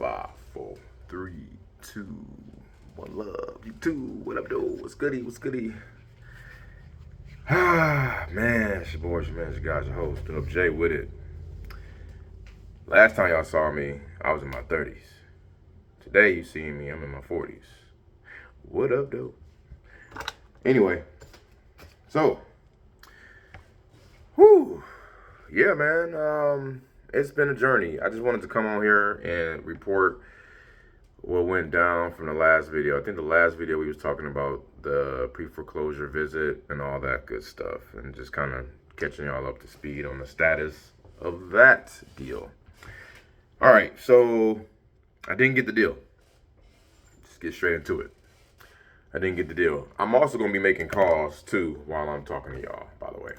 5, 4, 3, 2, 1 love. You too. What up, dude? What's goody? What's goody? Man, it's your boy, your man, it's your guys, your host, Dub J with it. Last time y'all saw me, I was in my 30s. Today you see me, I'm in my 40s. What up, dude? Anyway, so, yeah, man, it's been a journey. I just wanted to come on here and report what went down from the last video. I think the last video we was talking about the pre-foreclosure visit and all that good stuff, and just kind of catching y'all up to speed on the status of that deal. All right, so I didn't get the deal. Just get straight into it. I didn't get the deal. I'm also going to be making calls too while I'm talking to y'all, by the way.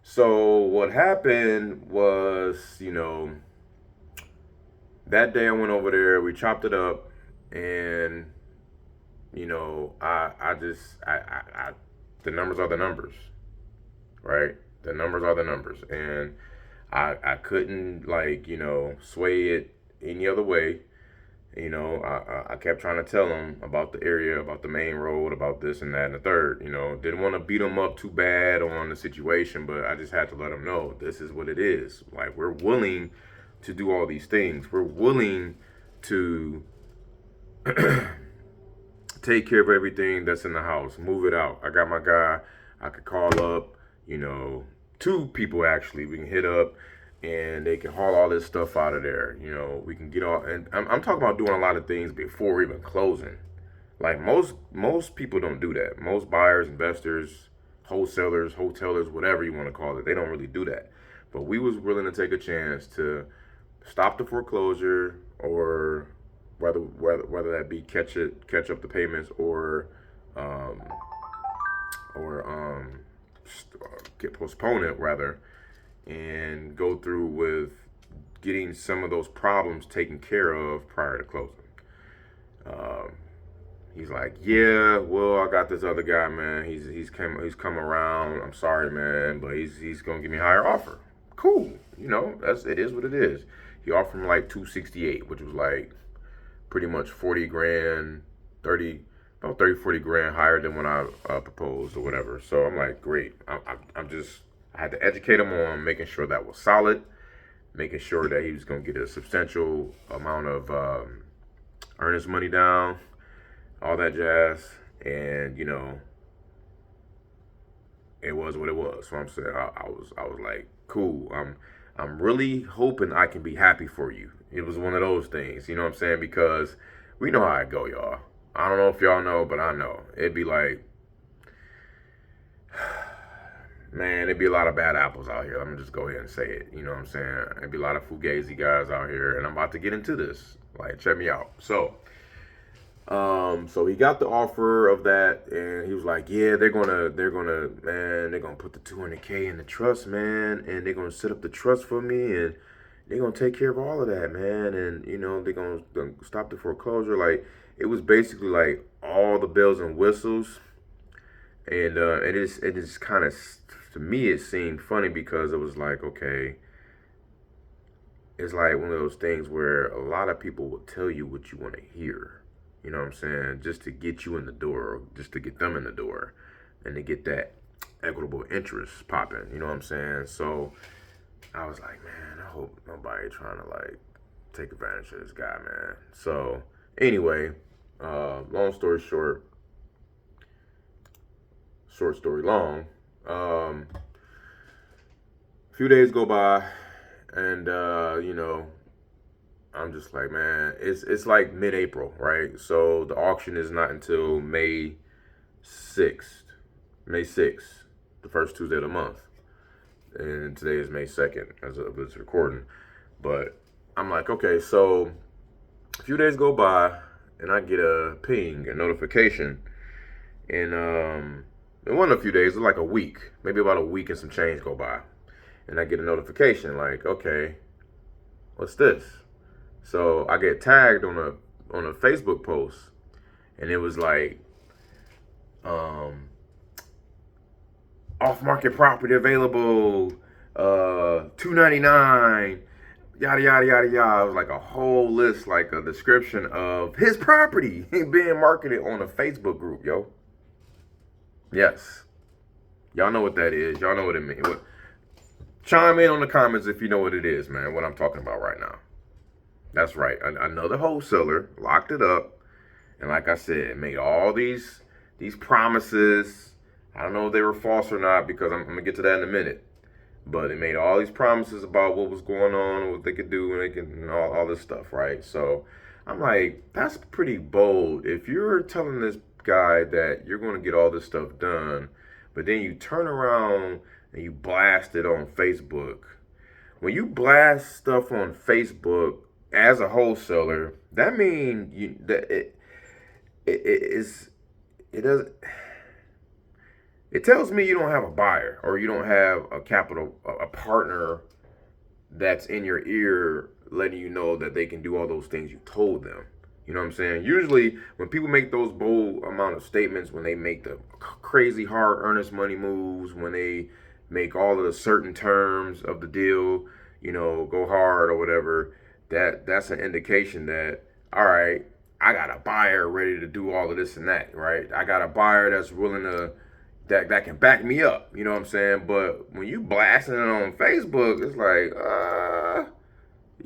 So what happened was, that day I went over there, we chopped it up, and, the numbers are the numbers, right? The numbers are the numbers. And I couldn't, sway it any other way. I kept trying to tell him about the area, about the main road, about this and that and the third. Didn't want to beat him up too bad on the situation, but I just had to let him know this is what it is. Like, we're willing to do all these things. We're willing to take care of everything that's in the house, move it out. I got my guy. I could call up, 2 people actually we can hit up, and they can haul all this stuff out of there. We can get all, and I'm talking about doing a lot of things before even closing. Like most people don't do that. Most buyers, investors, wholesalers, hotelers, whatever you want to call it, they don't really do that. But we was willing to take a chance to stop the foreclosure, or whether that be catch up the payments, or postpone it rather, and go through with getting some of those problems taken care of prior to closing. He's like, yeah, well, I got this other guy, man. He's come around. I'm sorry, man, but he's gonna give me a higher offer. Cool, it is what it is. He offered me like 268, which was like pretty much 40 grand, about 40 grand higher than when I proposed or whatever. So I'm like, great. I had to educate him on making sure that was solid, making sure that he was going to get a substantial amount of earnest money down, all that jazz. And, it was what it was. So I'm saying, I was like, cool. I'm really hoping I can be happy for you. It was one of those things, you know what I'm saying? Because we know how it go, y'all. I don't know if y'all know, but I know. It'd be like, man, it'd be a lot of bad apples out here. Let me just go ahead and say it. You know what I'm saying? It'd be a lot of fugazi guys out here, and I'm about to get into this. Like, check me out. So he got the offer of that, and he was like, yeah, they're gonna put the 200K in the trust, man, and they're gonna set up the trust for me, and they're gonna take care of all of that, man, and they're gonna stop the foreclosure. Like, it was basically like all the bells and whistles, and it is kind of, to me, it seemed funny because it was like, okay, it's like one of those things where a lot of people will tell you what you want to hear. You know what I'm saying? Just to get you in the door, or just to get them in the door, and to get that equitable interest popping. You know what I'm saying? So I was like, man, I hope nobody trying to take advantage of this guy, man. So anyway, long story short, short story long. A few days go by, and I'm just like, man, it's like mid-April, right? So the auction is not until May 6th, the first Tuesday of the month. And today is May 2nd as of this recording. But I'm like, okay, so a few days go by, and I get a notification. And it wasn't a few days, it was like a week, maybe about a week and some change go by. And I get a notification like, okay, what's this? So I get tagged on a Facebook post, and it was like, off-market property available, $299, yada yada yada yada. It was like a whole list, like a description of his property being marketed on a Facebook group, yo. Yes, y'all know what that is. Y'all know what it means. Chime in on the comments if you know what it is, man. What I'm talking about right now. That's right. Another wholesaler locked it up, and like I said, made all these promises. I don't know if they were false or not because I'm gonna get to that in a minute. But it made all these promises about what was going on, what they could do, and they can, and all this stuff, right? So I'm like, that's pretty bold. If you're telling this guy that you're going to get all this stuff done, but then you turn around and you blast it on Facebook. When you blast stuff on Facebook as a wholesaler, that means that it does. It tells me you don't have a buyer or you don't have a partner that's in your ear letting you know that they can do all those things you told them. You know what I'm saying? Usually when people make those bold amount of statements, when they make the crazy hard earnest money moves, when they make all of the certain terms of the deal, go hard or whatever, that's an indication that, all right, I got a buyer ready to do all of this and that, right? I got a buyer that's willing to that can back me up, you know what I'm saying? But when you blasting it on Facebook, it's like,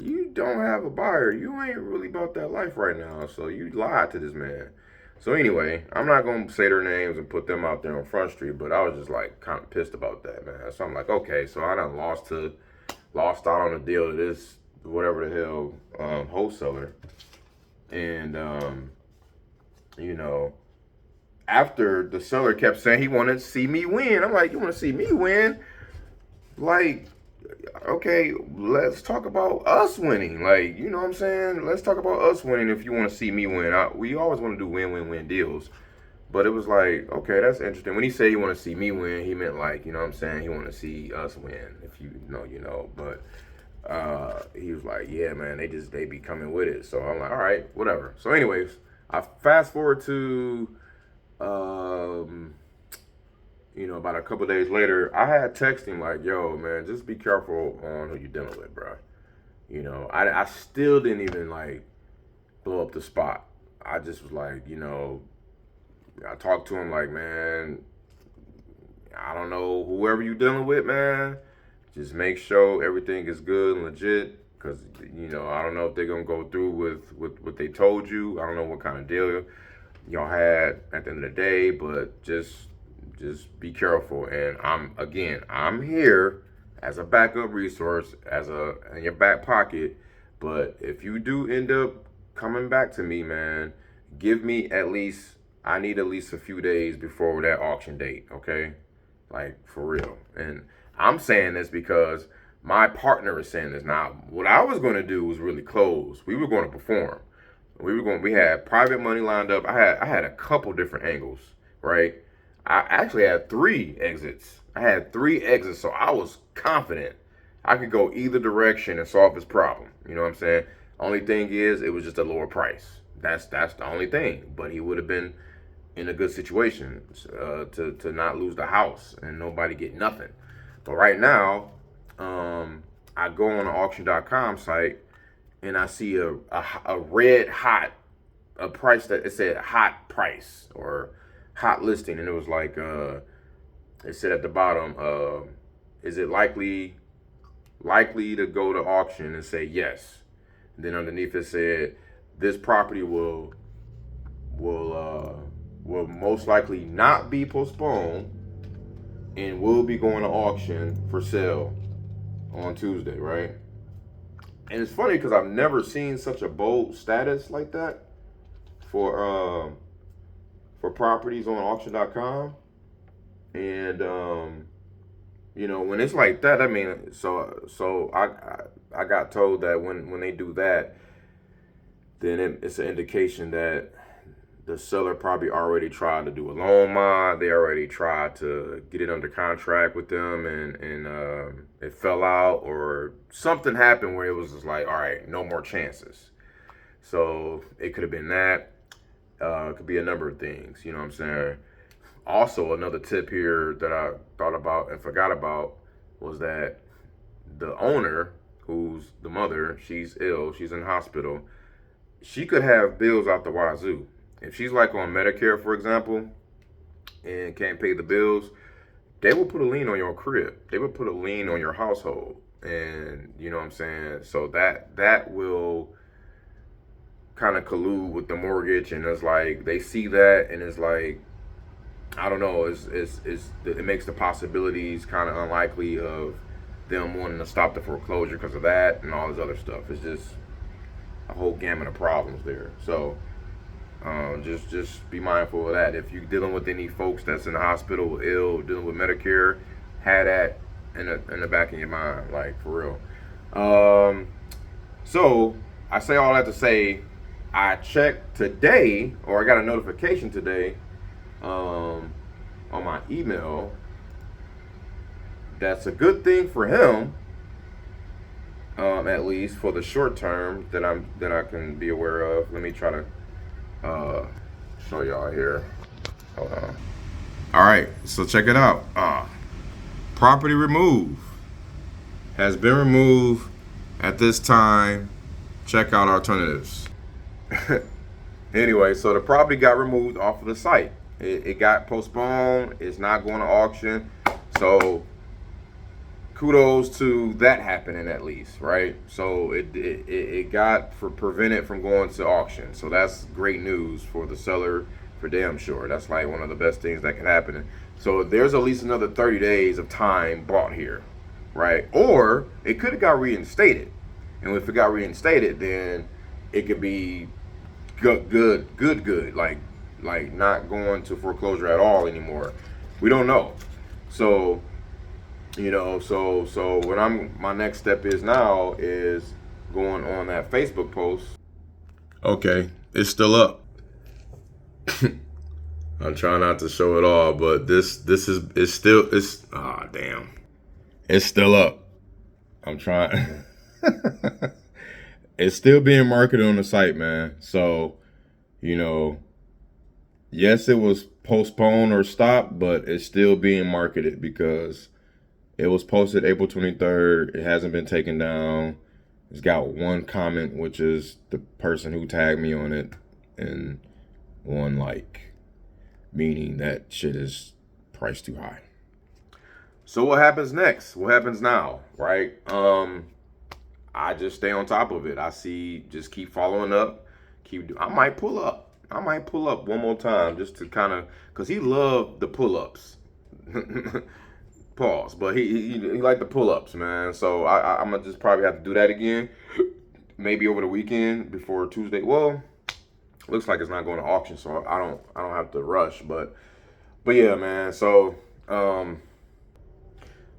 you don't have a buyer. You ain't really about that life right now. So you lied to this man. So anyway, I'm not gonna say their names and put them out there on Front Street, but I was just like kind of pissed about that, man. So I'm like, okay, so I done lost out on a deal to this whatever the hell wholesaler, and after the seller kept saying he wanted to see me win. I'm like, you want to see me win? Like, okay, let's talk about us winning. Like, you know what I'm saying? Let's talk about us winning if you want to see me win. We always want to do win-win-win deals. But it was like, okay, that's interesting. When he said he want to see me win, he meant like, you know what I'm saying? He want to see us win. If you know, you know. But he was like, yeah, man, they be coming with it. So I'm like, all right, whatever. So anyways, I fast forward to about a couple days later, I had texting like, yo, man, just be careful on who you're dealing with, bro. I still didn't even like blow up the spot. I just was like, I talked to him like, man, I don't know, whoever you dealing with, man, just make sure everything is good and legit. Because, I don't know if they're going to go through with what they told you. I don't know what kind of deal y'all had at the end of the day, but just be careful. And I'm here as a backup resource, in your back pocket. But if you do end up coming back to me, man, I need at least a few days before that auction date, okay? Like, for real. And I'm saying this because my partner is saying this. Now, what I was going to do was really close. We were going to perform. We had private money lined up. I had a couple different angles, right? I actually had 3 exits. So I was confident I could go either direction and solve his problem. You know what I'm saying? Only thing is, it was just a lower price. That's the only thing. But he would have been in a good situation to not lose the house and nobody get nothing. But right now, I go on the auction.com site and I see a red hot, a price that it said hot price or hot listing, and it was like it said at the bottom, is it likely to go to auction, and say yes. And then underneath it said this property will most likely not be postponed and will be going to auction for sale on Tuesday, right? And it's funny because I've never seen such a bold status like that for properties on auction.com. And when it's like that, I mean, so I got told that when they do that, then it's an indication that the seller probably already tried to do a loan mod. They already tried to get it under contract with them, and it fell out, or something happened where it was just like, all right, no more chances. So it could have been that. It could be a number of things. You know what I'm saying? Also, another tip here that I thought about and forgot about was that the owner who's the mother, she's ill, she's in hospital. She could have bills out the wazoo. If she's like on Medicare, for example, and can't pay the bills, they will put a lien on your crib. They will put a lien on your household. And you know what I'm saying? So that will kind of collude with the mortgage, and it's like they see that, and it's like, I don't know, it makes the possibilities kind of unlikely of them wanting to stop the foreclosure because of that and all this other stuff. It's just a whole gamut of problems there. So just be mindful of that. If you're dealing with any folks that's in the hospital, ill, dealing with Medicare, have that in the back of your mind, like, for real. So I say all that to say, I checked today, or I got a notification today on my email. That's a good thing for him, at least for the short term that I can be aware of. Let me try to show y'all here. Hold on. All right, so check it out. Property remove has been removed at this time. Check out alternatives. Anyway, so the property got removed off of the site. It got postponed. It's not going to auction. So kudos to that happening, at least, right? So it got prevented from going to auction. So that's great news for the seller, for damn sure. That's like one of the best things that could happen. So there's at least another 30 days of time bought here, right? Or it could have got reinstated. And if it got reinstated, then it could be good, like not going to foreclosure at all anymore. We don't know. So, you know, so what my next step is now is going on that Facebook post. Okay, it's still up. I'm trying not to show it all, but it's damn. It's still up. I'm trying. It's still being marketed on the site, man. So, you know, yes, it was postponed or stopped, but it's still being marketed because it was posted April 23rd. It hasn't been taken down. It's got one comment, which is the person who tagged me on it, and one like, meaning that shit is priced too high. So what happens next? What happens now, right? I just stay on top of it. I see, just keep following up. I might pull up one more time just to kind of, because he loved the pull-ups. Pause. But he liked the pull-ups, man. So I'm going to just probably have to do that again. Maybe over the weekend before Tuesday. Well, looks like it's not going to auction, so I don't have to rush. But yeah, man. So,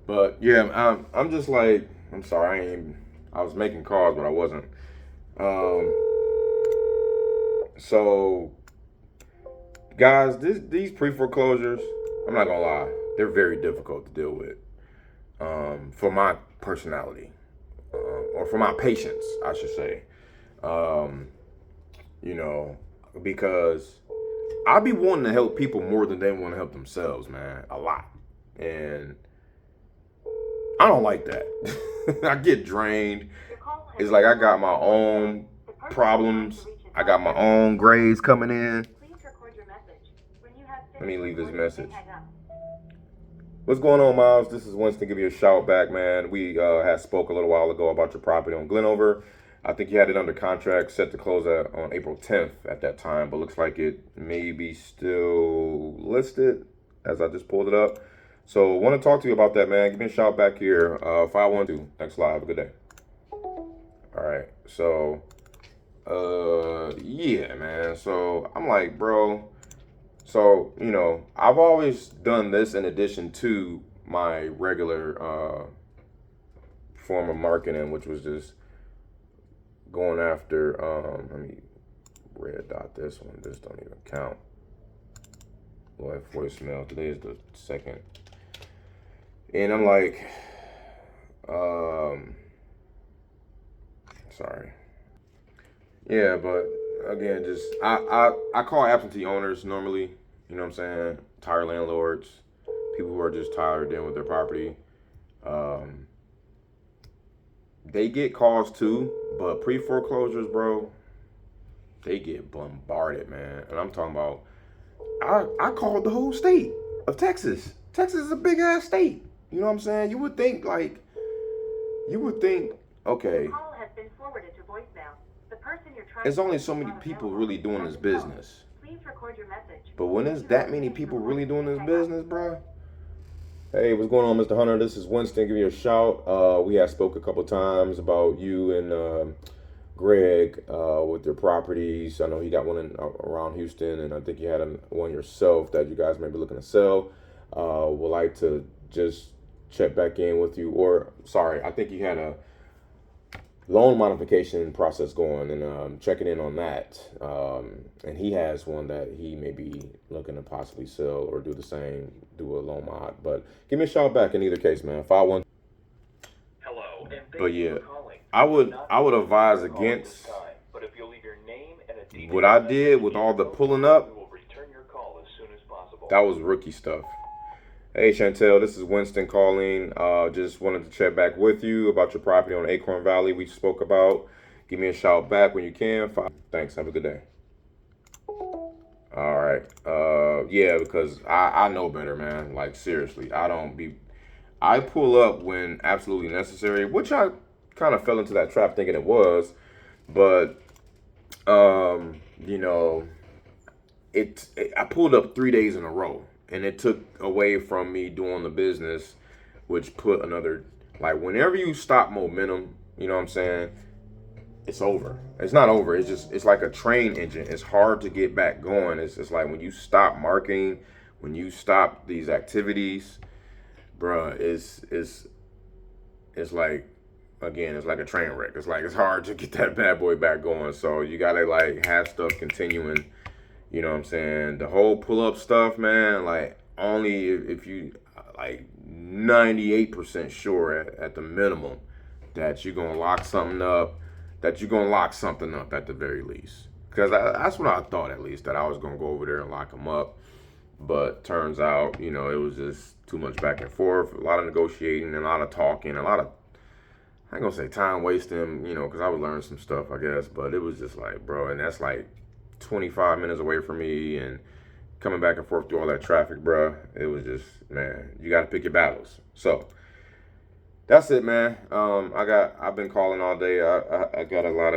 but yeah, I'm just like, I'm sorry, I was making calls, but I wasn't. So, guys, these pre-foreclosures, I'm not gonna lie, they're very difficult to deal with. For my personality, or for my patience, I should say. You know, because I be wanting to help people more than they want to help themselves, man, a lot, and I don't like that. I get drained. It's like I got my own problems. I got my own grades coming in. Let me leave this message. What's going on, Miles? This is Winston. Give you a shout back, man. We had spoke a little while ago about your property on Glenover. I think you had it under contract, set to close on April 10th at that time, but looks like it may be still listed as I just pulled it up. So want to talk to you about that, man. Give me a shout back here, 512. Thanks a lot. Have a good day. All right. So, yeah, man. So I'm like, bro. So, you know, I've always done this in addition to my regular form of marketing, which was just going after, let me red dot this one. This don't even count. Boy, voicemail. Today is the 2nd. And I'm like, sorry. Yeah, but again, just I call absentee owners normally, you know what I'm saying? Tired landlords, people who are just tired of dealing with their property. they get calls too, but pre-foreclosures, bro, they get bombarded, man. And I'm talking about, I called the whole state of Texas. Texas is a big ass state. You know what I'm saying? You would think, okay, Call has been forwarded to voicemail. The person you're trying there's to only reach so is many not people available. really doing this At the tone, business. please record your message. But when there's You that have many finished people recording. really doing this Hang up. business, bro. Hey, what's going on, Mr. Hunter? This is Winston. Give you a shout. We have spoke a couple times about you and Greg with your properties. I know he got one around Houston, and I think you had one yourself that you guys may be looking to sell. Would like to just check back in with you, or sorry, I think you had a loan modification process going, and checking in on that. And he has one that he may be looking to possibly sell or do the same, do a loan mod. But give me a shout back in either case, man. 5-1. Hello. But yeah, I would advise against what I did with all the pulling up. That was rookie stuff. Hey Chantel, this is Winston calling. Just wanted to check back with you about your property on Acorn Valley we spoke about. Give me a shout back when you can. Thanks. Have a good day. All right. Yeah, because I know better, man. Like seriously, I pull up when absolutely necessary, which I kind of fell into that trap thinking it was, but you know, I pulled up 3 days in a row, and it took away from me doing the business, which put another, like, whenever you stop momentum, you know what I'm saying, it's over. It's not over. It's like a train engine. It's hard to get back going. It's like when you stop marketing, when you stop these activities, bruh, it's like, again, it's like a train wreck. It's like it's hard to get that bad boy back going. So you gotta like have stuff continuing. You know what I'm saying? The whole pull up stuff, man. Like only if you like 98% sure at the minimum that you're gonna lock something up. That you're gonna lock something up at the very least. Because that's what I thought, at least, that I was gonna go over there and lock them up. But turns out, it was just too much back and forth, a lot of negotiating, a lot of talking, a lot of, I ain't gonna say time wasting, because I was learning some stuff, I guess. But it was just like, bro, and that's like 25 minutes away from me, and coming back and forth through all that traffic, bro. It was just, man, you got to pick your battles. So that's it, man. I've been calling all day. I got a lot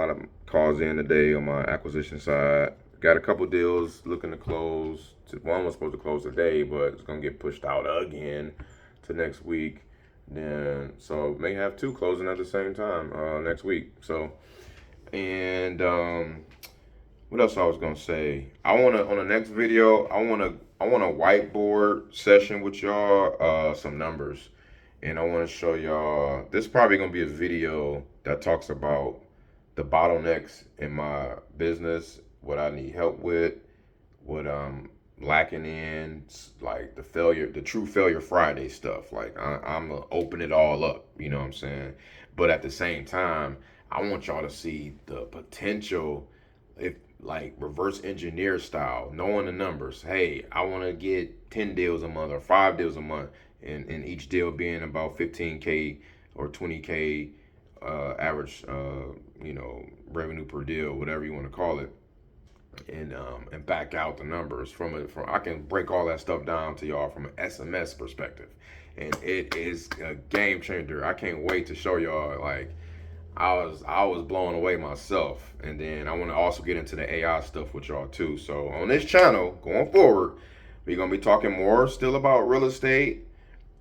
of calls in today on my acquisition side. Got a couple deals looking to close. One was supposed to close today, but it's gonna get pushed out again to next week. Then so may have two closing at the same time next week. So and what else I was gonna say? I wanna on the next video. I want a whiteboard session with y'all. Some numbers, and I want to show y'all. This is probably gonna be a video that talks about the bottlenecks in my business, what I need help with, what I'm lacking in, like the true failure Friday stuff. Like I'm gonna open it all up. You know what I'm saying? But at the same time, I want y'all to see the potential, if like reverse engineer style, knowing the numbers. Hey, I want to get 10 deals a month or 5 deals a month, and each deal being about 15K or 20K average, revenue per deal, whatever you want to call it, and back out the numbers from it. I can break all that stuff down to y'all from an SMS perspective, and it is a game changer. I can't wait to show y'all. Like I was blown away myself, and then I want to also get into the AI stuff with y'all too. So on this channel going forward, we're gonna be talking more still about real estate.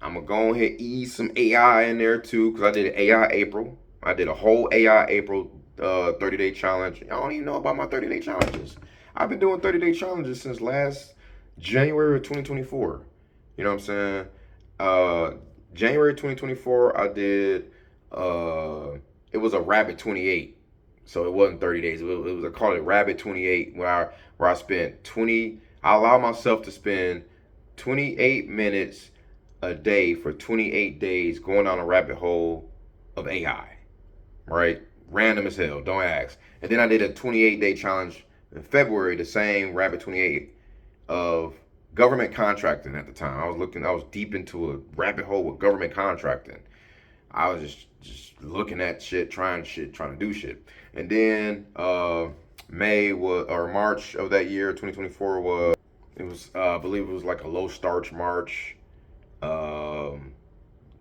I'm gonna go ahead and ease some AI in there too, because I did an AI April. I did a whole AI April 30-day challenge. I don't even know about my 30-day challenges. I've been doing 30-day challenges since last January of 2024. You know what I'm saying? January 2024, I did. It was a Rabbit 28, so it wasn't 30 days. It was I call it Rabbit 28, where I spent 20. I allow myself to spend 28 minutes a day for 28 days going down a rabbit hole of AI, right? Random as hell, don't ask. And then I did a 28-day challenge in February, the same Rabbit 28 of government contracting at the time. I was deep into a rabbit hole with government contracting. I was just looking at shit, trying to do shit. And then March of that year, 2024 was I believe it was like a low starch March. Um,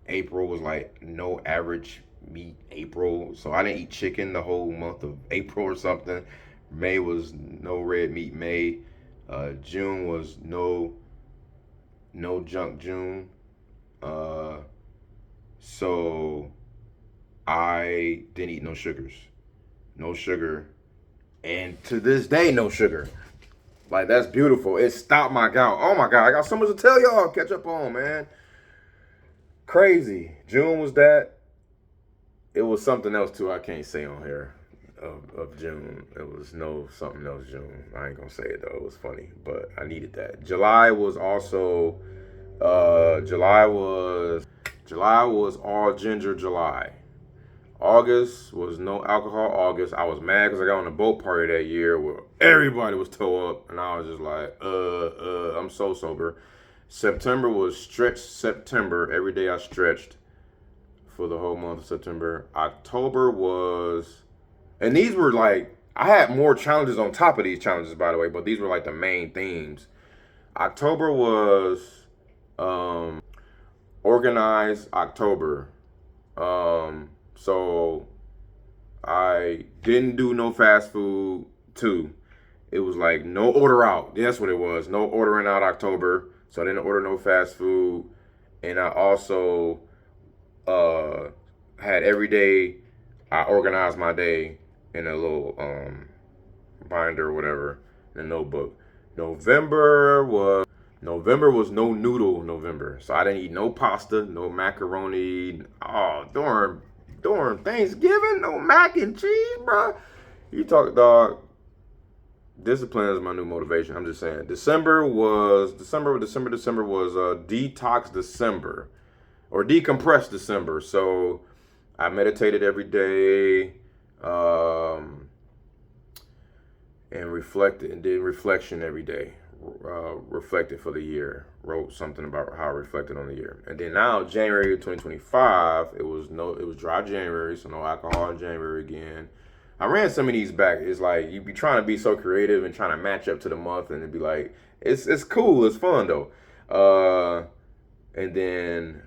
April was like no average meat April, so I didn't eat chicken the whole month of April or something. May was no red meat May. June was no junk June. Uh, so I didn't eat no sugars, no sugar, and to this day no sugar. Like that's beautiful. It stopped my gout. Oh my god, I got so much to tell y'all. Catch up on, man. Crazy. June was that. It was something else too. I can't say on here of June. It was something else June. I ain't gonna say it though. It was funny, but I needed that. July was also July was all ginger July. August was no alcohol August. I was mad because I got on a boat party that year where everybody was toe up, and I was just like, I'm so sober. September was stretched September. Every day I stretched for the whole month of September. October was, and these were like, I had more challenges on top of these challenges, by the way, but these were like the main themes. October was organized October. So I didn't do no fast food too. It was like no order out. That's what it was. No ordering out October. So I didn't order no fast food. And I also had every day, I organized my day in a little binder or whatever, in a notebook. November was no noodle November. So I didn't eat no pasta, no macaroni. Oh, during Thanksgiving, no mac and cheese, bro. You talk, dog. Discipline is my new motivation. I'm just saying. December was detox December or decompress December. So I meditated every day and reflected and did reflection every day. Reflected for the year. Wrote something about how I reflected on the year. And then now January of 2025, it was dry January, so no alcohol in January again. I ran some of these back. It's like you be trying to be so creative and trying to match up to the month, and it'd be like it's cool, it's fun though. And then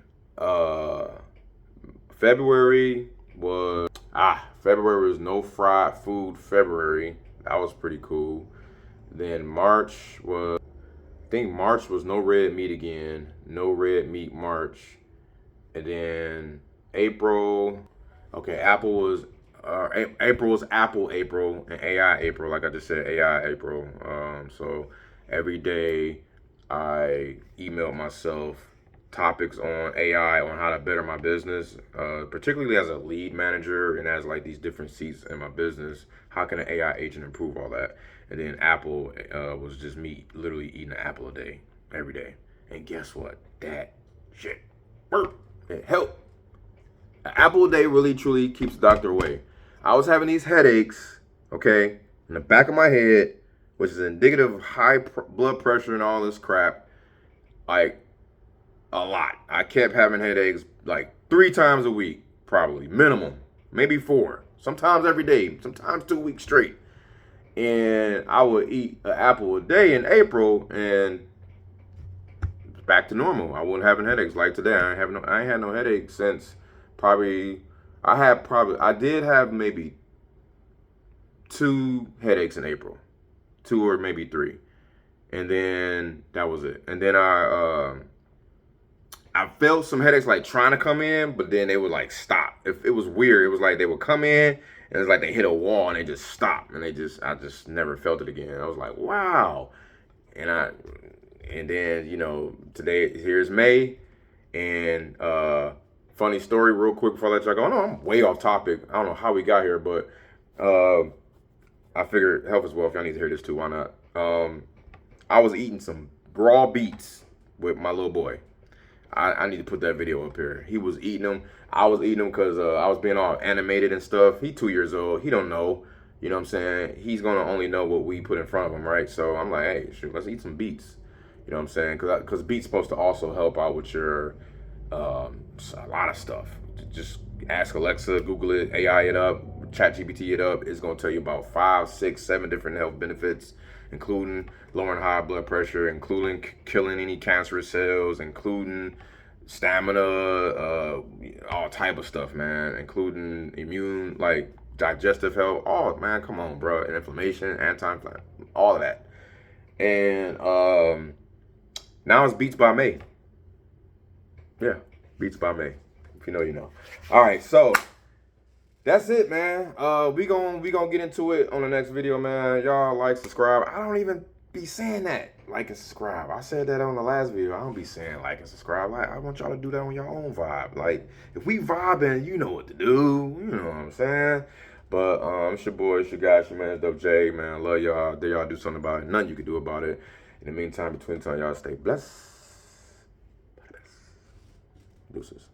February was no fried food February. That was pretty cool. Then March was no red meat again. No red meat March. And then April, okay, April was Apple April and AI April, like I just said, AI April. So every day I emailed myself topics on AI, on how to better my business, particularly as a lead manager and as like these different seats in my business. How can an AI agent improve all that? And then Apple was just me literally eating an apple a day, every day. And guess what? That shit worked. It helped. An apple a day really truly keeps the doctor away. I was having these headaches, okay, in the back of my head, which is indicative of high blood pressure and all this crap, like a lot. I kept having headaches like 3 times a week, probably, minimum, maybe 4. Sometimes every day, sometimes 2 weeks straight. And I would eat an apple a day in April, and it's back to normal. I wasn't having headaches like today. I ain't had no headaches since probably. I did have maybe 2 headaches in April, 2 or maybe 3, and then that was it. And then I felt some headaches like trying to come in, but then they would like stop. It was weird. It was like they would come in, and it's like they hit a wall and they just stopped, and I just never felt it again. I was like, wow. And then today, here's May, and funny story real quick before I let y'all go. I know I'm way off topic. I don't know how we got here, but I figured health is wealth. Y'all need to hear this too. Why not? I was eating some raw beets with my little boy. I need to put that video up here. He was eating them. I was eating them because I was being all animated and stuff. He 2 years old. He don't know. You know what I'm saying? He's going to only know what we put in front of him, right? So I'm like, hey, shoot, let's eat some beets. You know what I'm saying? Because beets supposed to also help out with your a lot of stuff. Just ask Alexa, Google it, AI it up, ChatGPT it up. It's gonna tell you about 5, 6, 7 different health benefits, including lowering high blood pressure, including killing any cancerous cells, including stamina, all type of stuff, man, including immune, like digestive health. Oh man, come on, bro, and inflammation, anti-inflammatory, all of that. And now it's Beats by May. Yeah, Beats by May. If you know, you know. All right, so that's it, man. We gonna get into it on the next video, man. Y'all like, subscribe. I don't even be saying that. Like and subscribe. I said that on the last video. I don't be saying like and subscribe. Like, I want y'all to do that on your own vibe. Like, if we vibing, you know what to do. You know what I'm saying? But it's your boy, it's your guy, it's your man, it's Dope J, man. I love y'all. Dare y'all do something about it. Nothing you can do about it. In the meantime, between time, y'all stay blessed. Deuces.